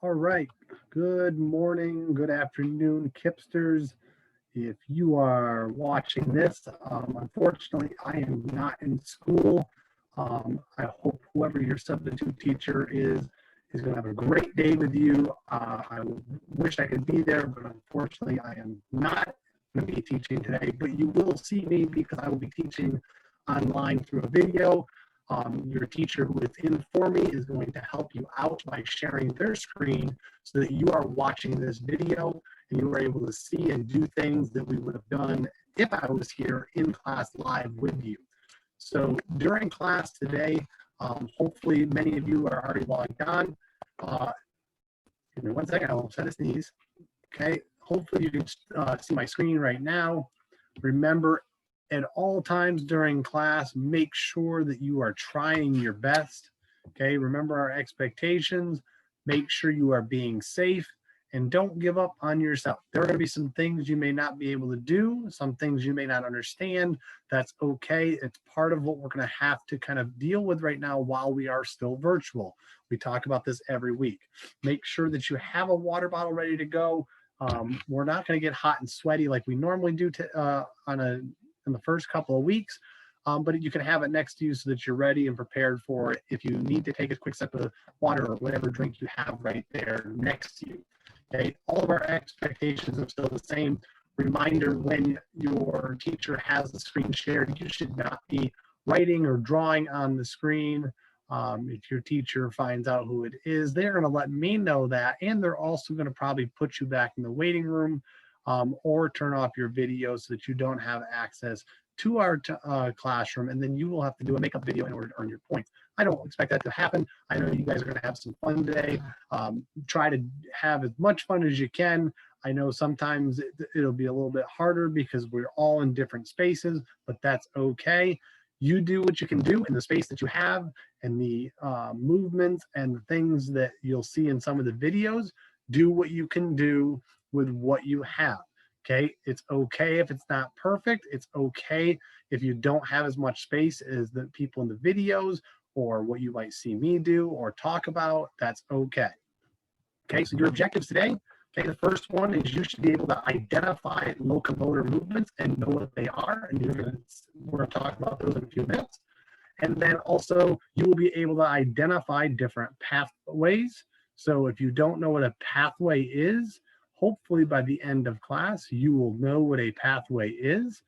All right. Good morning, good afternoon, Kipsters. If you are watching this, unfortunately, I am not in school. I hope whoever your substitute teacher is going to have a great day with you. I wish I could be there, but unfortunately, I am not going to be teaching today. But you will see me because I will be teaching online through a video. Your teacher who is in for me is going to help you out by sharing their screen so that you are watching this video and you are able to see and do things that we would have done if I was here in class live with you. So during class today, hopefully many of you are already logged on. Give me 1 second, I almost had to sneeze. Okay, hopefully you can see my screen right now. Remember, at all times during class, make sure that you are trying your best. Okay, remember our expectations. Make sure you are being safe and don't give up on yourself. There are going to be some things you may not be able to do, some things you may not understand. That's okay. It's part of what we're going to have to kind of deal with right now while we are still virtual. We talk about this every week. Make sure that you have a water bottle ready to go. We're not going to get hot and sweaty like we normally do in the first couple of weeks, but you can have it next to you so that you're ready and prepared for it if you need to take a quick sip of water or whatever drink you have right there next to you. Okay, all of our expectations are still the same. Reminder, when your teacher has the screen shared, you should not be writing or drawing on the screen. If your teacher finds out who it is, they're going to let me know that, and they're also going to probably put you back in the waiting room or turn off your video so that you don't have access to our classroom, and then you will have to do a makeup video in order to earn your points. I don't expect that to happen. I know you guys are going to have some fun today. Try to have as much fun as you can. I know sometimes it'll be a little bit harder because we're all in different spaces, but that's okay. You do what you can do in the space that you have, and the movements and the things that you'll see in some of the videos. Do what you can do with what you have. Okay, it's okay if it's not perfect. It's okay if you don't have as much space as the people in the videos or what you might see me do or talk about. That's okay. Okay, so your objectives today. Okay, the first one is you should be able to identify locomotor movements and know what they are. And we're going to talk about those in a few minutes. And then also you will be able to identify different pathways. So if you don't know what a pathway is, hopefully by the end of class, you will know what a pathway is,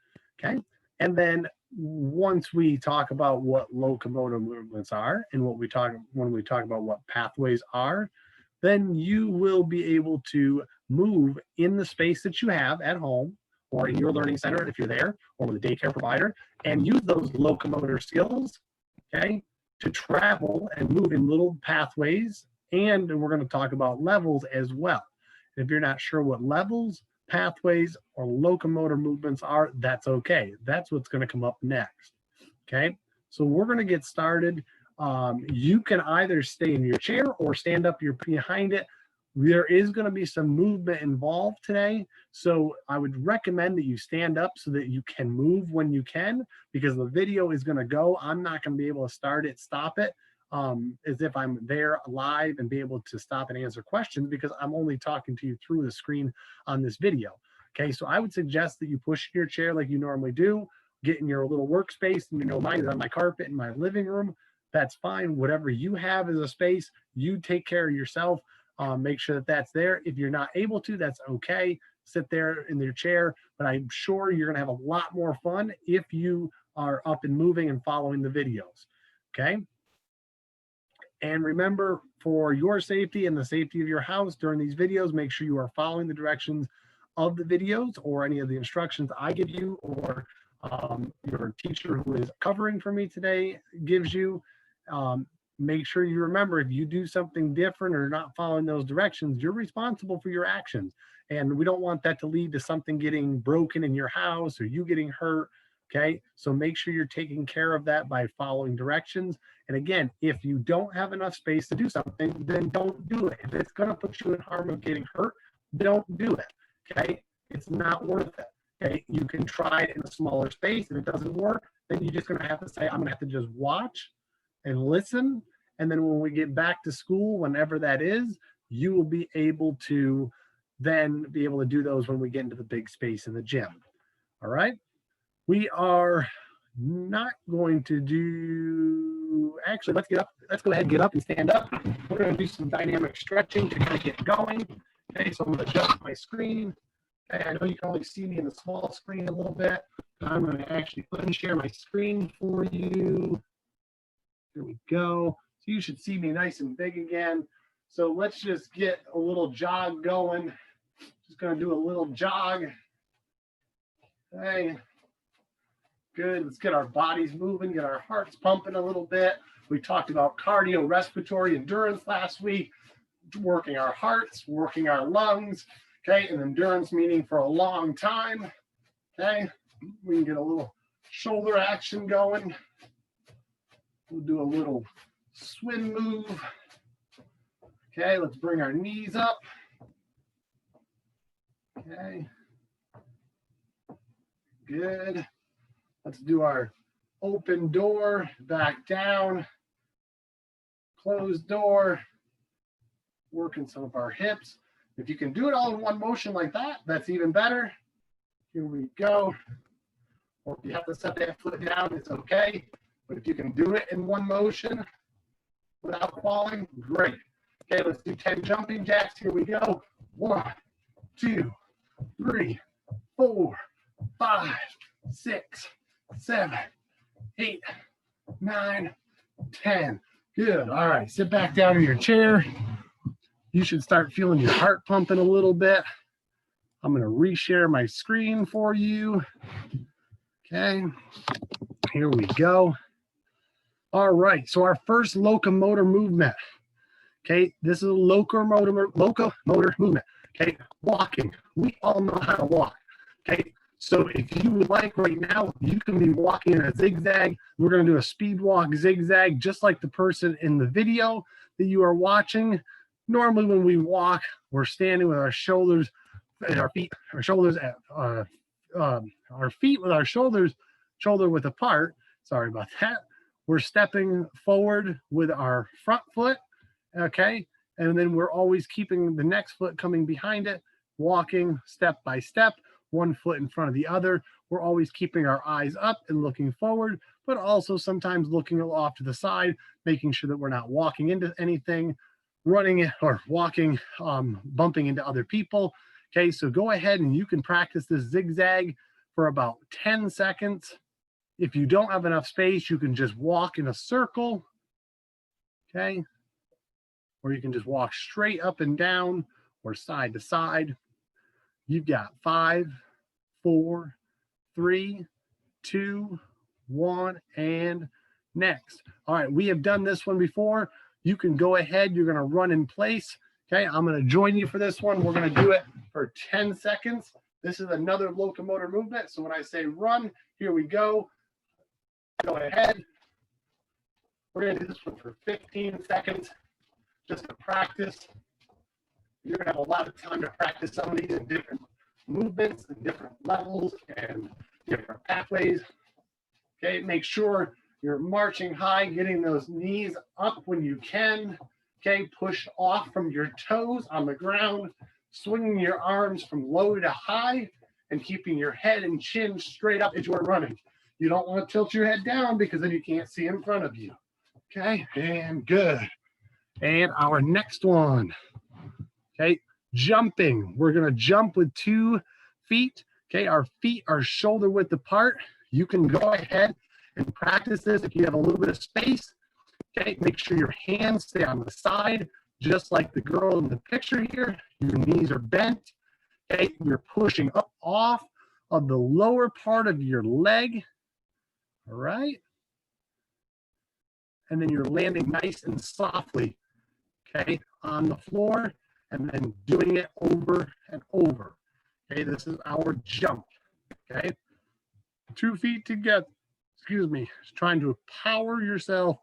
okay? And then once we talk about what locomotor movements are and when we talk about what pathways are, then you will be able to move in the space that you have at home or in your learning center if you're there, or with a daycare provider, and use those locomotor skills, okay, to travel and move in little pathways. And we're going to talk about levels as well. If you're not sure what levels, pathways, or locomotor movements are, that's okay. That's what's going to come up next. Okay, so we're going to get started. You can either stay in your chair or stand up behind it. There is going to be some movement involved today, so I would recommend that you stand up so that you can move when you can, because the video is going to go. I'm not going to be able to start it, stop it, as if I'm there live and be able to stop and answer questions, because I'm only talking to you through the screen on this video. Okay, so I would suggest that you push your chair like you normally do, get in your little workspace, and you know mine is on my carpet in my living room. That's fine. Whatever you have as a space, you take care of yourself. Make sure that that's there. If you're not able to, that's okay. Sit there in your chair, but I'm sure you're gonna have a lot more fun if you are up and moving and following the videos, okay? And remember, for your safety and the safety of your house during these videos, make sure you are following the directions of the videos or any of the instructions I give you, or your teacher who is covering for me today gives you. Make sure you remember, if you do something different or not following those directions, you're responsible for your actions. And we don't want that to lead to something getting broken in your house or you getting hurt. Okay, so make sure you're taking care of that by following directions. And again, if you don't have enough space to do something, then don't do it. If it's going to put you in harm of getting hurt, don't do it. Okay, it's not worth it. Okay, you can try it in a smaller space. If it doesn't work, then you're just going to have to say, I'm going to have to just watch and listen And then when we get back to school, whenever that is, you will be able to then be able to do those when we get into the big space in the gym. All right. We are not going to do, actually, let's get up. Let's go ahead and get up and stand up. We're going to do some dynamic stretching to kind of get going. Okay, so I'm going to adjust my screen. Okay, I know you can only see me in the small screen a little bit. I'm going to actually unshare my screen for you. Here we go. So you should see me nice and big again. So let's just get a little jog going. Just going to do a little jog. Okay. Good. Let's get our bodies moving, get our hearts pumping a little bit. We talked about cardiorespiratory endurance last week, working our hearts, working our lungs. Okay. And endurance meaning for a long time. Okay. We can get a little shoulder action going. We'll do a little swim move. Okay. Let's bring our knees up. Okay. Good. Let's do our open door, back down, closed door, working some of our hips. If you can do it all in one motion like that, that's even better. Here we go. Or if you have to set that foot down, it's okay. But if you can do it in one motion without falling, great. Okay, let's do 10 jumping jacks. Here we go. 1, 2, 3, 4, 5, 6, 7, 8, 9, 10. Good. All right. Sit back down in your chair. You should start feeling your heart pumping a little bit. I'm going to reshare my screen for you. Okay. Here we go. All right. So our first locomotor movement. Okay. This is a locomotor movement. Okay. Walking. We all know how to walk. Okay. So if you would like right now, you can be walking in a zigzag. We're going to do a speed walk zigzag, just like the person in the video that you are watching. Normally when we walk, we're standing with our shoulders and our feet, our shoulders at our feet with our shoulders shoulder width apart. Sorry about that. We're stepping forward with our front foot. Okay. And then we're always keeping the next foot coming behind it, walking step by step. One foot in front of the other. We're always keeping our eyes up and looking forward, but also sometimes looking off to the side, making sure that we're not walking into anything, running or walking, bumping into other people. Okay, so go ahead and you can practice this zigzag for about 10 seconds. If you don't have enough space, you can just walk in a circle. Okay, or you can just walk straight up and down or side to side. You've got 5, 4, 3, 2, 1, and next. All right, we have done this one before. You can go ahead. You're going to run in place. Okay, I'm going to join you for this one. We're going to do it for 10 seconds. This is another locomotor movement. So when I say run, here we go. Go ahead. We're going to do this one for 15 seconds just to practice. You're going to have a lot of time to practice some of these in different movements and different levels and different pathways. Okay, make sure you're marching high, getting those knees up when you can. Okay, push off from your toes on the ground, swinging your arms from low to high and keeping your head and chin straight up as you're running. You don't want to tilt your head down because then you can't see in front of you. Okay, and good. And our next one. Okay, jumping. We're going to jump with 2 feet. Okay, our feet are shoulder width apart. You can go ahead and practice this if you have a little bit of space. Okay, make sure your hands stay on the side, just like the girl in the picture here. Your knees are bent. Okay, you're pushing up off of the lower part of your leg. All right. And then you're landing nice and softly, okay, on the floor. And then doing it over and over. Okay, this is our jump. Okay, 2 feet together. Excuse me. Just trying to power yourself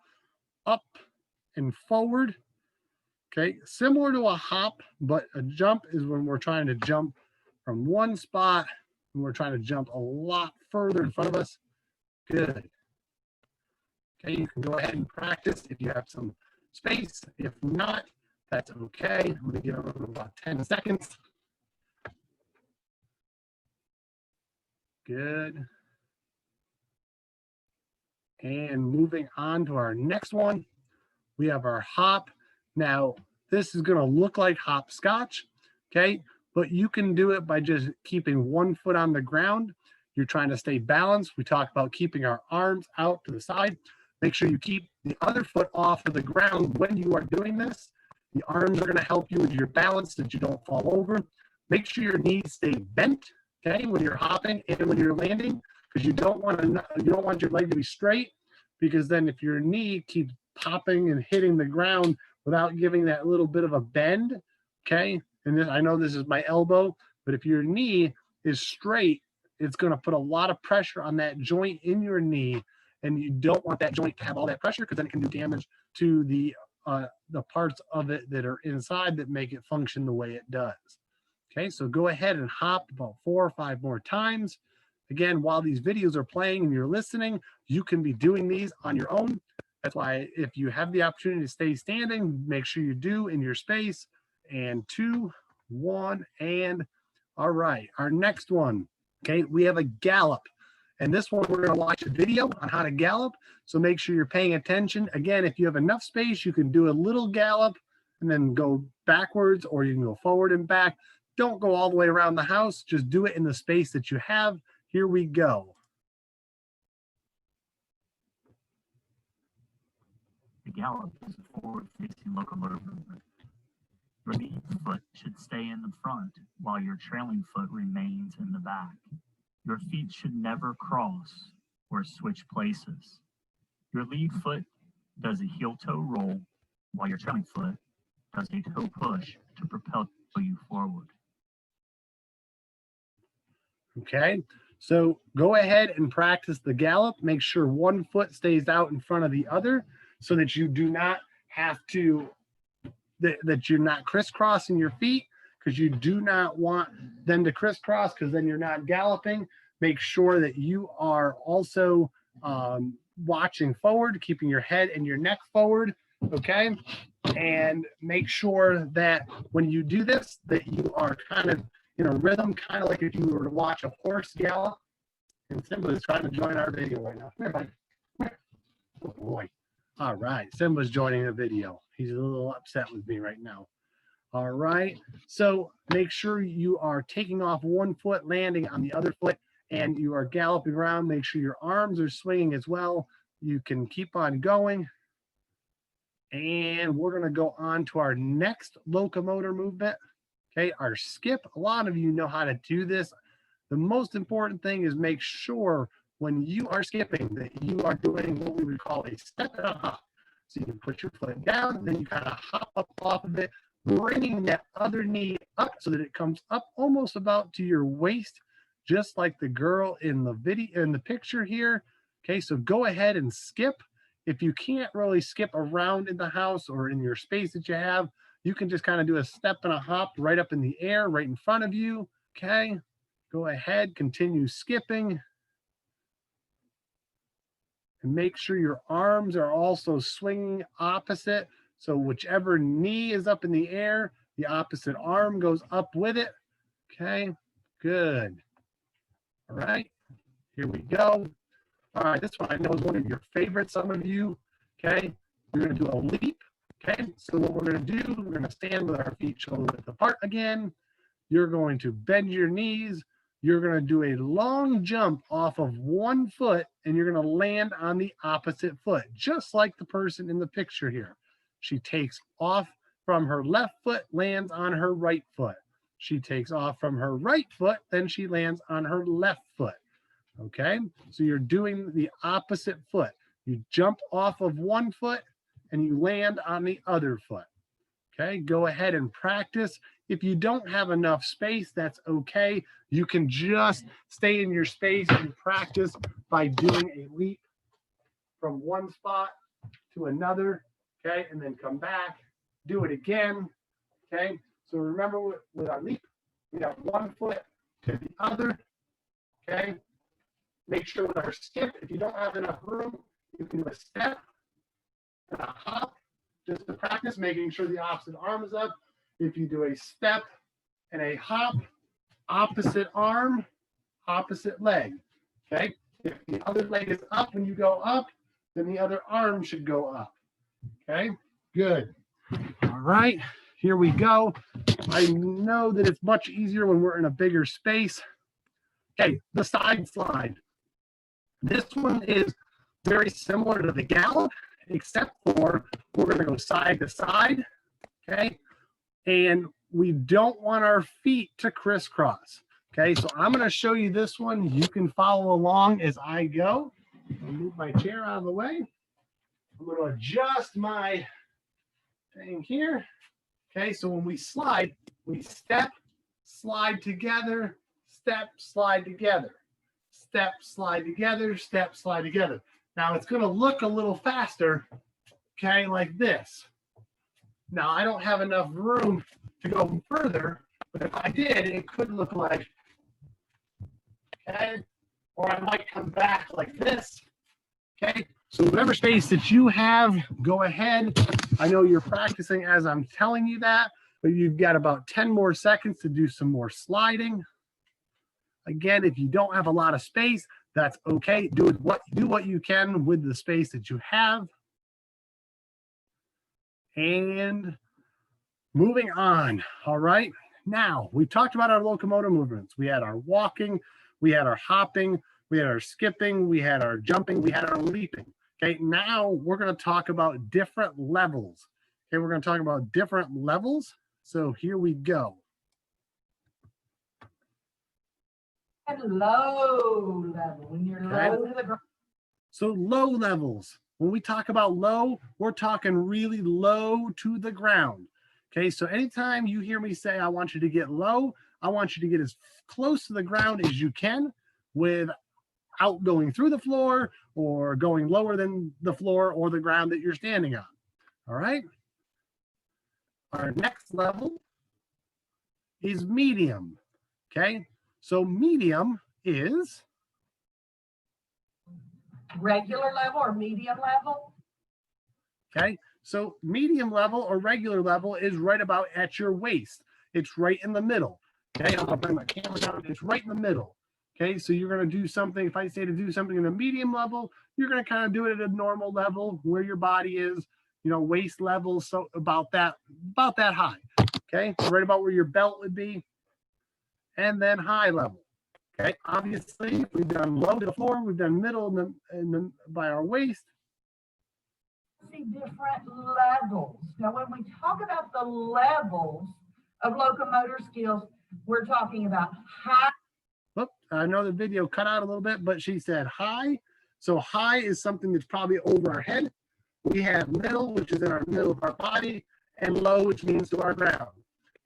up and forward. Okay, similar to a hop, but a jump is when we're trying to jump from one spot and we're trying to jump a lot further in front of us. Good. Okay, you can go ahead and practice if you have some space. If not, that's okay. I'm going to give it about 10 seconds. Good. And moving on to our next one, we have our hop. Now, this is going to look like hopscotch, okay? But you can do it by just keeping one foot on the ground. You're trying to stay balanced. We talked about keeping our arms out to the side. Make sure you keep the other foot off of the ground when you are doing this. The arms are going to help you with your balance so that you don't fall over. Make sure your knees stay bent, okay, when you're hopping and when you're landing, because you don't want your leg to be straight, because then if your knee keeps popping and hitting the ground without giving that little bit of a bend, okay, and this, I know this is my elbow, but if your knee is straight, it's going to put a lot of pressure on that joint in your knee, and you don't want that joint to have all that pressure, because then it can do damage to the parts of it that are inside that make it function the way it does. Okay, so go ahead and hop about 4 or 5 more times. Again, while these videos are playing and you're listening, you can be doing these on your own. That's why if you have the opportunity to stay standing, make sure you do in your space. And 2, 1, and all right, our next one. Okay, we have a gallop. And this one, we're going to watch a video on how to gallop. So make sure you're paying attention. Again, if you have enough space, you can do a little gallop and then go backwards, or you can go forward and back. Don't go all the way around the house. Just do it in the space that you have. Here we go. The gallop is a forward-facing locomotor movement. Your lead foot should stay in the front while your trailing foot remains in the back. Your feet should never cross or switch places. Your lead foot does a heel-toe roll while your trailing foot does a toe push to propel you forward. Okay, so go ahead and practice the gallop. Make sure one foot stays out in front of the other so that you do not have to, that you're not crisscrossing your feet, because you do not want them to crisscross, because then you're not galloping. Make sure that you are also watching forward, keeping your head and your neck forward, okay? And make sure that when you do this, that you are kind of in a rhythm, kind of like if you were to watch a horse gallop. And Simba is trying to join our video right now. Come here, buddy. Oh boy. All right, Simba's joining the video. He's a little upset with me right now. All right, so make sure you are taking off one foot, landing on the other foot, and you are galloping around. Make sure your arms are swinging as well. You can keep on going. And we're going to go on to our next locomotor movement. Okay, our skip. A lot of you know how to do this. The most important thing is make sure when you are skipping that you are doing what we would call a step and a hop. So you put your foot down, then you kind of hop up off of it, bringing that other knee up so that it comes up almost about to your waist, just like the girl in the video, in the picture here. Okay, so go ahead and skip. If you can't really skip around in the house or in your space that you have, you can just kind of do a step and a hop right up in the air, right in front of you. Okay, go ahead, continue skipping. And make sure your arms are also swinging opposite. So whichever knee is up in the air, the opposite arm goes up with it. Okay, good. All right, here we go. All right, this one I know is one of your favorites, some of you. Okay, we're going to do a leap. Okay, so what we're going to do, we're going to stand with our feet shoulder width apart again. You're going to bend your knees. You're going to do a long jump off of one foot, and you're going to land on the opposite foot, just like the person in the picture here. She takes off from her left foot, lands on her right foot. She takes off from her right foot, then she lands on her left foot. Okay, so you're doing the opposite foot. You jump off of one foot and you land on the other foot. Okay, go ahead and practice. If you don't have enough space, that's okay. You can just stay in your space and practice by doing a leap from one spot to another, okay, and then come back, do it again, okay? So remember with our leap, we have one foot to the other, okay? Make sure with our skip, if you don't have enough room, you can do a step and a hop just to practice making sure the opposite arm is up. If you do a step and a hop, opposite arm, opposite leg. Okay. If the other leg is up when you go up, then the other arm should go up. Okay. Good. All right. Here we go. I know that it's much easier when we're in a bigger space. Okay. The side slide. This one is very similar to the gallop, except for we're going to go side to side. Okay. And we don't want our feet to crisscross. Okay, so I'm going to show you this one. You can follow along as I go. I'll move my chair out of the way. I'm going to adjust my thing here. Okay, so when we slide, we step, slide together, step, slide together, step, slide together, step, slide together. Now it's going to look a little faster, okay, like this. Now I don't have enough room to go further, but if I did, it could look like, okay, or I might come back like this, okay. So whatever space that you have, go ahead. I know you're practicing as I'm telling you that, but you've got about 10 more seconds to do some more sliding. Again, if you don't have a lot of space, that's okay. Do what you can with the space that you have. And moving on. All right. Now, we talked about our locomotor movements. We had our walking, we had our hopping, we had our skipping, we had our jumping, we had our leaping. Okay, now we're going to talk about different levels. Okay, we're going to talk about different levels. So here we go. And low level, when you're low to the ground. So low levels. When we talk about low, we're talking really low to the ground. Okay, so anytime you hear me say, I want you to get low, I want you to get as close to the ground as you can without going through the floor or going lower than the floor or the ground that you're standing on. All right. Our next level is medium. Okay, so medium is Regular level or medium level? Okay, so medium level or regular level is right about at your waist. It's right in the middle. Okay, I'm gonna bring my camera down. It's right in the middle. Okay, so you're gonna do something. If I say to do something in a medium level, you're gonna kind of do it at a normal level where your body is, you know, waist level. So about that high. Okay, right about where your belt would be, and then high level. Okay, obviously we've done low to the floor, we've done middle by our waist. See different levels. Now, when we talk about the levels of locomotor skills, we're talking about high. Whoop, I know the video cut out a little bit, but she said high. So high is something that's probably over our head. We have middle, which is in our middle of our body, and low, which means to our ground.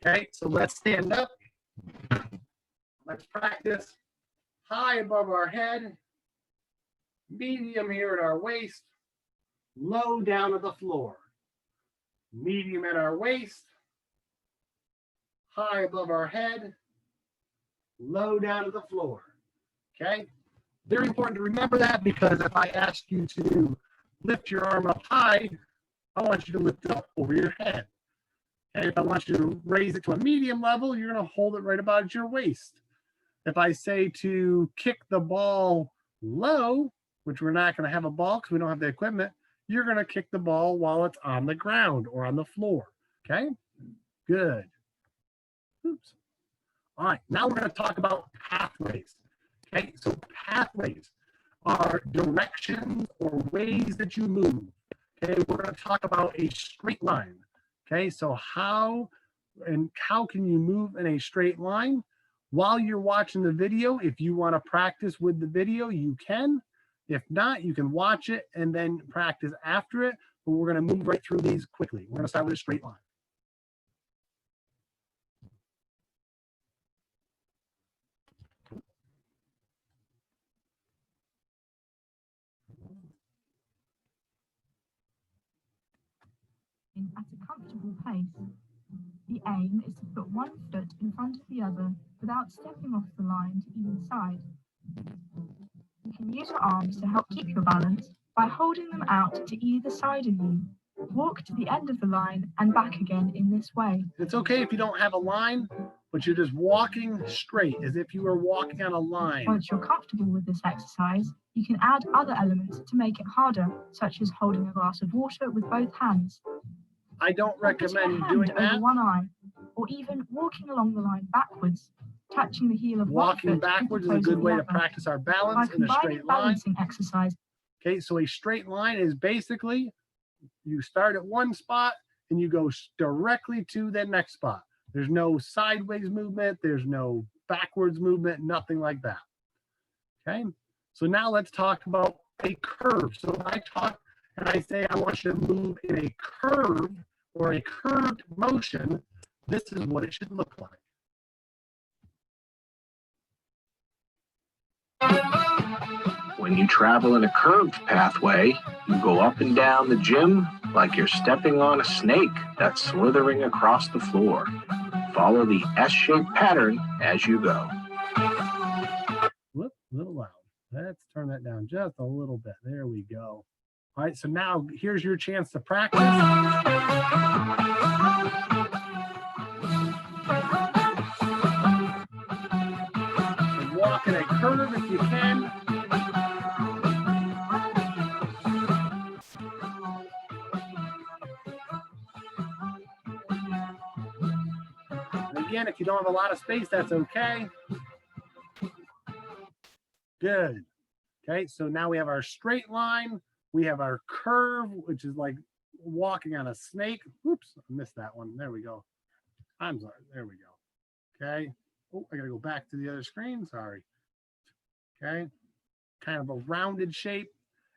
Okay, so let's stand up. Let's practice. High above our head, medium here at our waist, low down to the floor. Medium at our waist, high above our head, low down to the floor. Okay? Very important to remember that, because if I ask you to lift your arm up high, I want you to lift it up over your head. And if I want you to raise it to a medium level, you're going to hold it right about your waist. If I say to kick the ball low, which we're not going to have a ball because we don't have the equipment, you're going to kick the ball while it's on the ground or on the floor. Okay, good. Oops. All right, now we're going to talk about pathways. Okay, so pathways are directions or ways that you move. Okay, we're going to talk about a straight line. Okay, so how can you move in a straight line? While you're watching the video, if you want to practice with the video, you can. If not, you can watch it and then practice after it. But we're going to move right through these quickly. We're going to start with a straight line. At a comfortable pace. The aim is to put one foot in front of the other without stepping off the line to either side. You can use your arms to help keep your balance by holding them out to either side of you. Walk to the end of the line and back again in this way. It's okay if you don't have a line, but you're just walking straight as if you were walking on a line. Once you're comfortable with this exercise, you can add other elements to make it harder, such as holding a glass of water with both hands. I don't Or putting a recommend hand doing over that. one eye, or even walking along the line backwards, touching the heel of one Walking foot backwards with is the a toes good of way the to other. practice our By balance in a combining straight line. balancing exercise, Okay, so a straight line is basically you start at one spot and you go directly to the next spot. There's no sideways movement, there's no backwards movement, nothing like that. Okay, so now let's talk about a curve. So if I talk and I say I want you to move in a curve or a curved motion, this is what it should look like. When you travel in a curved pathway, you go up and down the gym like you're stepping on a snake that's slithering across the floor. Follow the S-shaped pattern as you go. Whoop, a little loud. Let's turn that down just a little bit. There we go. All right, so now here's your chance to practice. And walk in a curve if you can. And again, if you don't have a lot of space, that's okay. Good. Okay, so now we have our straight line. We have our curve, which is like walking on a snake. Oops, I missed that one. There we go. I'm sorry. There we go. Okay. Oh, I got to go back to the other screen. Sorry. Okay. Kind of a rounded shape.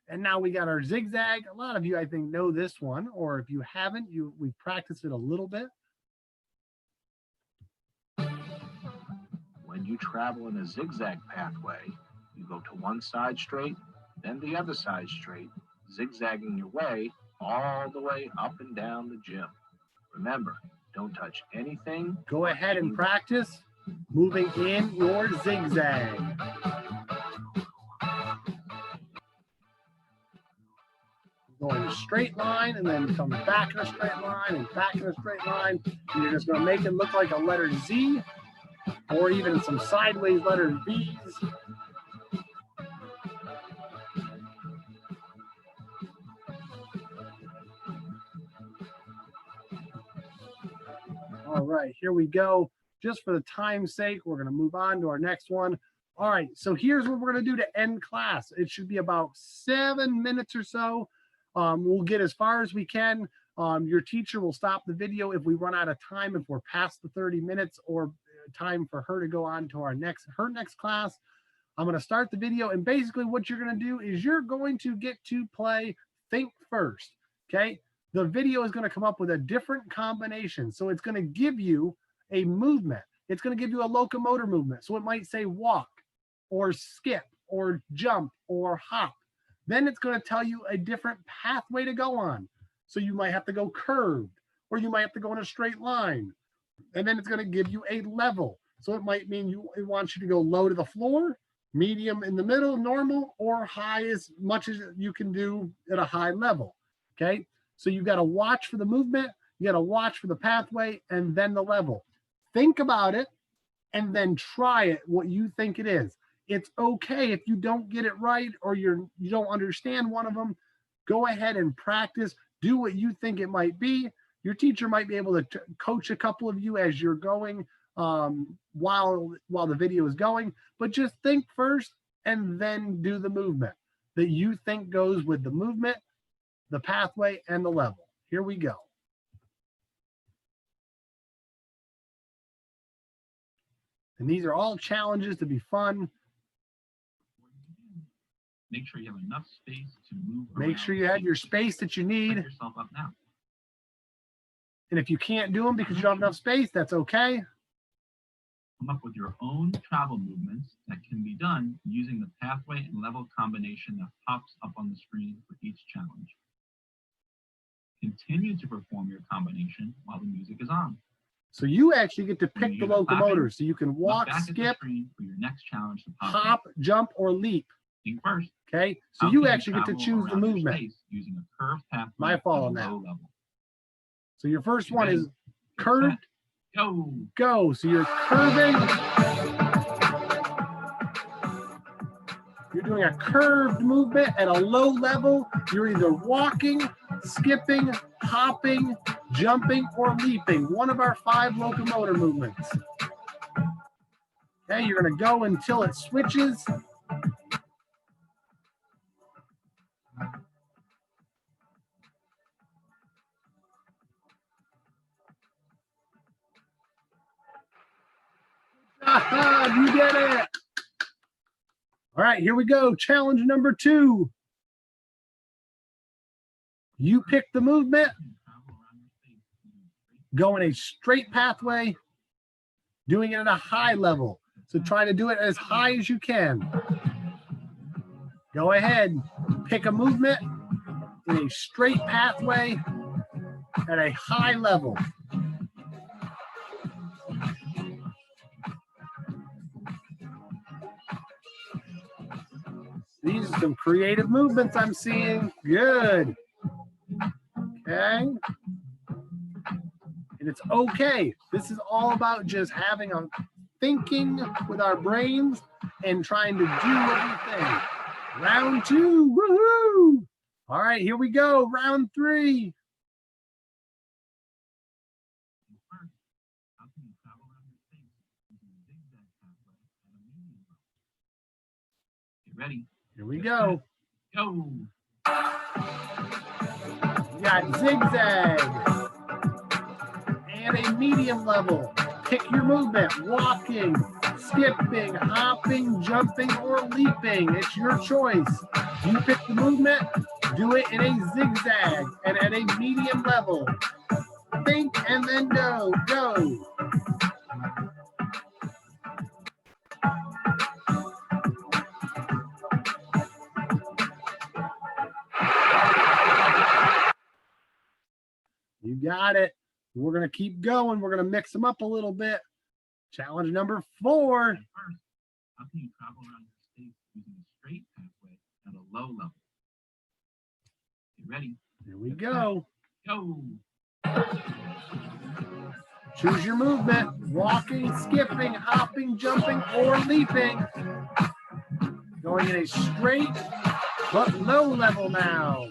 And now we got our zigzag. A lot of you, I think, know this one, or if you haven't, we practiced it a little bit. When you travel in a zigzag pathway, you go to one side straight, then the other side straight, zigzagging your way all the way up and down the gym. Remember, don't touch anything. Go ahead and practice moving in your zigzag. Go in a straight line and then come back in a straight line and back in a straight line. And you're just going to make it look like a letter Z or even some sideways letter V's. All right, here we go. Just for the time's sake, we're going to move on to our next one. All right, so here's what we're going to do to end class. It should be about 7 minutes or so. We'll get as far as we can. Your teacher will stop the video if we run out of time, if we're past the 30 minutes or time for her to go on to her next class. I'm going to start the video, and basically what you're going to do is you're going to get to play Think First, okay? The video is going to come up with a different combination. So it's going to give you a movement. It's going to give you a locomotor movement. So it might say walk or skip or jump or hop. Then it's going to tell you a different pathway to go on. So you might have to go curved, or you might have to go in a straight line. And then it's going to give you a level. So it might mean it wants you to go low to the floor, medium in the middle, normal, or high as much as you can do at a high level. Okay. So you got to watch for the movement, you got to watch for the pathway, and then the level. Think about it and then try it what you think it is. It's okay if you don't get it right or you don't understand one of them. Go ahead and practice. Do what you think it might be. Your teacher might be able to coach a couple of you as you're going while the video is going, but just think first and then do the movement that you think goes with the movement, the pathway, and the level. Here we go. And these are all challenges to be fun. Make sure you have enough space to move Make around. sure you have your space that you Set need. yourself up now. And if you can't do them because you don't have enough space, that's okay. Come up with your own travel movements that can be done using the pathway and level combination that pops up on the screen for each challenge. Continue to perform your combination while the music is on. So you actually get to When pick you the hear the clapping, locomotor. So you can Look walk, back at the skip, screen for your next challenge to pop up. hop, jump, or leap. Think first. Okay, so How you can actually get to travel choose the around your movement. space using a curved pathway My fault at a on that. low level? So your first You one ready? is Get curved, set, go. go. So you're curving. You're doing a curved movement at a low level. You're either walking, skipping, hopping, jumping, or leaping. One of our 5 locomotor movements. Okay, you're going to go until it switches. Aha, you did it. All right, here we go. Challenge number 2. You pick the movement. Go in a straight pathway, doing it at a high level. So try to do it as high as you can. Go ahead, pick a movement in a straight pathway at a high level. These are some creative movements I'm seeing. Good. Okay. And it's okay. This is all about just having a thinking with our brains and trying to do everything. Round 2. Woohoo! All right, here we go. Round 3. Get ready. Here we go. Go. We got zigzag and a medium level. Pick your movement, walking, skipping, hopping, jumping, or leaping. It's your choice. You pick the movement, do it in a zigzag and at a medium level. Think and then go, go. You got it. We're going to keep going. We're going to mix them up a little bit. Challenge number 4. First, how can you travel around your space using a straight pathway at a low level? Get ready. Here we go. Go. Choose your movement. Walking, skipping, hopping, jumping, or leaping. Going in a straight but low level now.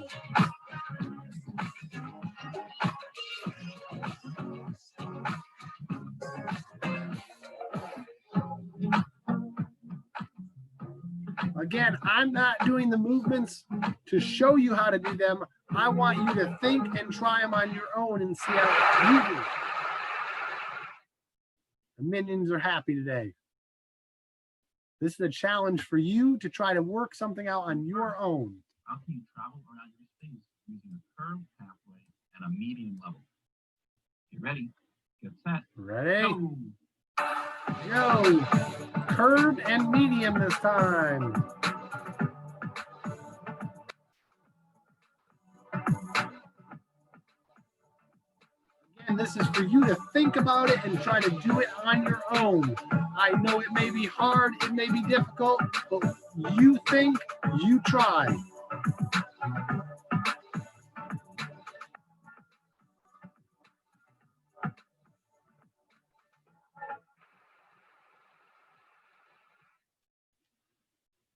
Again, I'm not doing the movements to show you how to do them. I want you to think and try them on your own and see how you do. The minions are happy today. This is a challenge for you to try to work something out on your own. How can you travel around your space using a curved pathway at a medium level? Get ready. Get set. Ready? Go. Go. Curved and medium this time. Again, this is for you to think about it and try to do it on your own. I know it may be hard, it may be difficult, but you think, you try.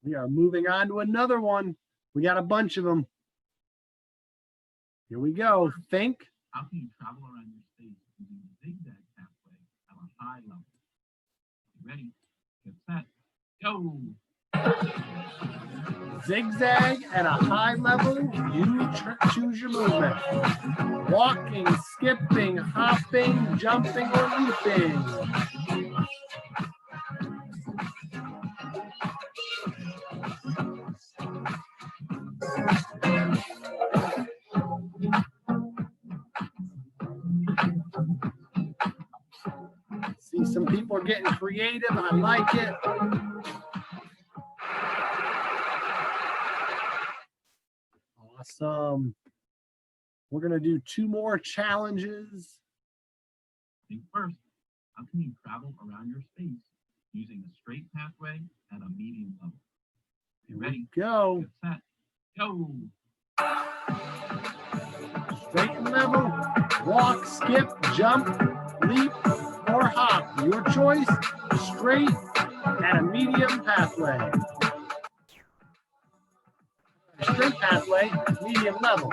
We are moving on to another one. We got a bunch of them. Here we go. Think. How can you travel around your space using a zigzag pathway at a high level? Get ready. Get set. Go. Zigzag at a high level. You choose your movement. Walking, skipping, hopping, jumping, or leaping. See, some people are getting creative. I like it. Awesome. We're going to do 2 more challenges. Think first. How can you travel around your space using a straight pathway at a medium level? You ready? Go. Get set. Go. Straight and level. Walk, skip, jump, leap, or hop. Your choice. Straight and a medium pathway. Straight pathway, medium level.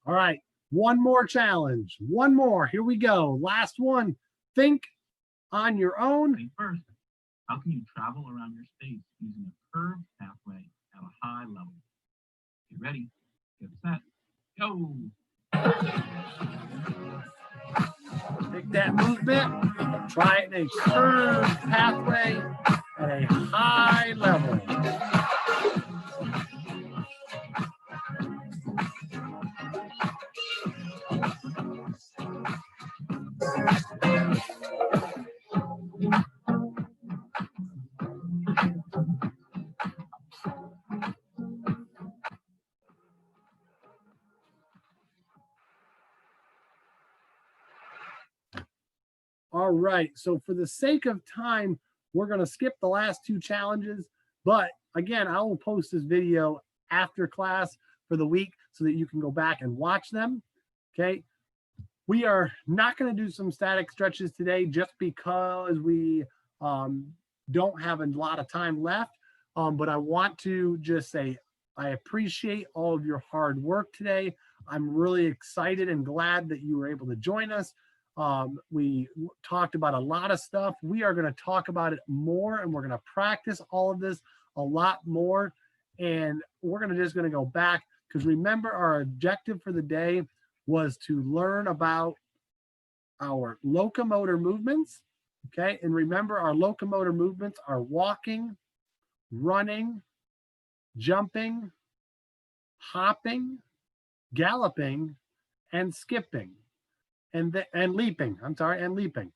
All right, one more challenge. One more. Here we go. Last one. Think on your own. Think first. How can you travel around your space using a curved pathway at a high level? Get ready. Get set. Go. Take that movement. Try it in a curved pathway at a high level. All right, so for the sake of time, we're going to skip the last two challenges. But again, I will post this video after class for the week so that you can go back and watch them. Okay. We are not going to do some static stretches today just because we don't have a lot of time left. But I want to just say I appreciate all of your hard work today. I'm really excited and glad that you were able to join us. We talked about a lot of stuff. We are going to talk about it more, and we're going to practice all of this a lot more. And we're just going to go back, because remember, our objective for the day was to learn about our locomotor movements. Okay. And remember, our locomotor movements are walking, running, jumping, hopping, galloping, and skipping. And leaping, and leaping.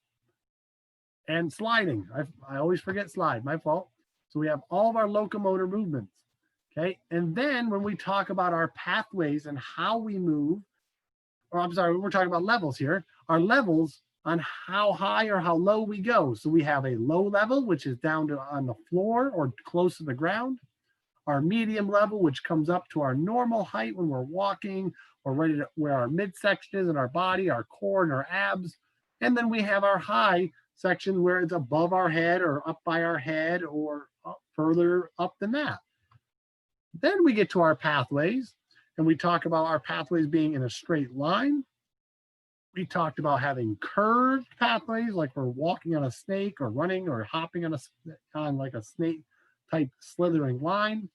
And sliding. I always forget slide, my fault. So we have all of our locomotor movements, okay? And then when we talk about our pathways and how we move, or I'm sorry, we're talking about levels here, our levels on how high or how low we go. So we have a low level, which is down to on the floor or close to the ground. Our medium level, which comes up to our normal height when we're walking, or ready to where our midsection is in our body, our core and our abs. And then we have our high section where it's above our head or up by our head or further up than that. Then we get to our pathways, and we talk about our pathways being in a straight line. We talked about having curved pathways, like we're walking on a snake or running or hopping on like a snake type slithering line.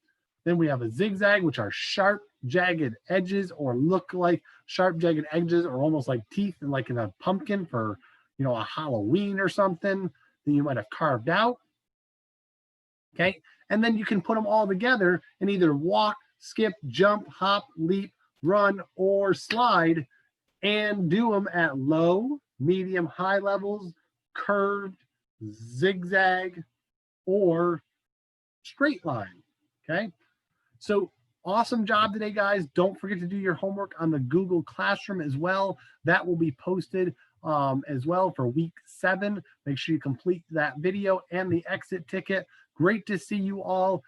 Then we have a zigzag, which are sharp, jagged edges, or look like sharp, jagged edges, or almost like teeth, and like in a pumpkin for, a Halloween or something that you might have carved out. Okay. And then you can put them all together and either walk, skip, jump, hop, leap, run, or slide, and do them at low, medium, high levels, curved, zigzag, or straight line. Okay. So awesome job today, guys. Don't forget to do your homework on the Google Classroom as well. That will be posted as well for week 7. Make sure you complete that video and the exit ticket. Great to see you all.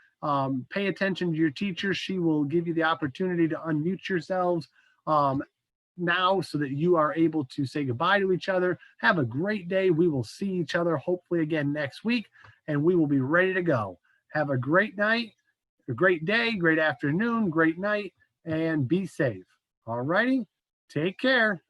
Pay attention to your teacher. She will give you the opportunity to unmute yourselves now so that you are able to say goodbye to each other. Have a great day. We will see each other hopefully again next week, and we will be ready to go. Have a great night. A great day, great afternoon, great night, and be safe. All righty. Take care.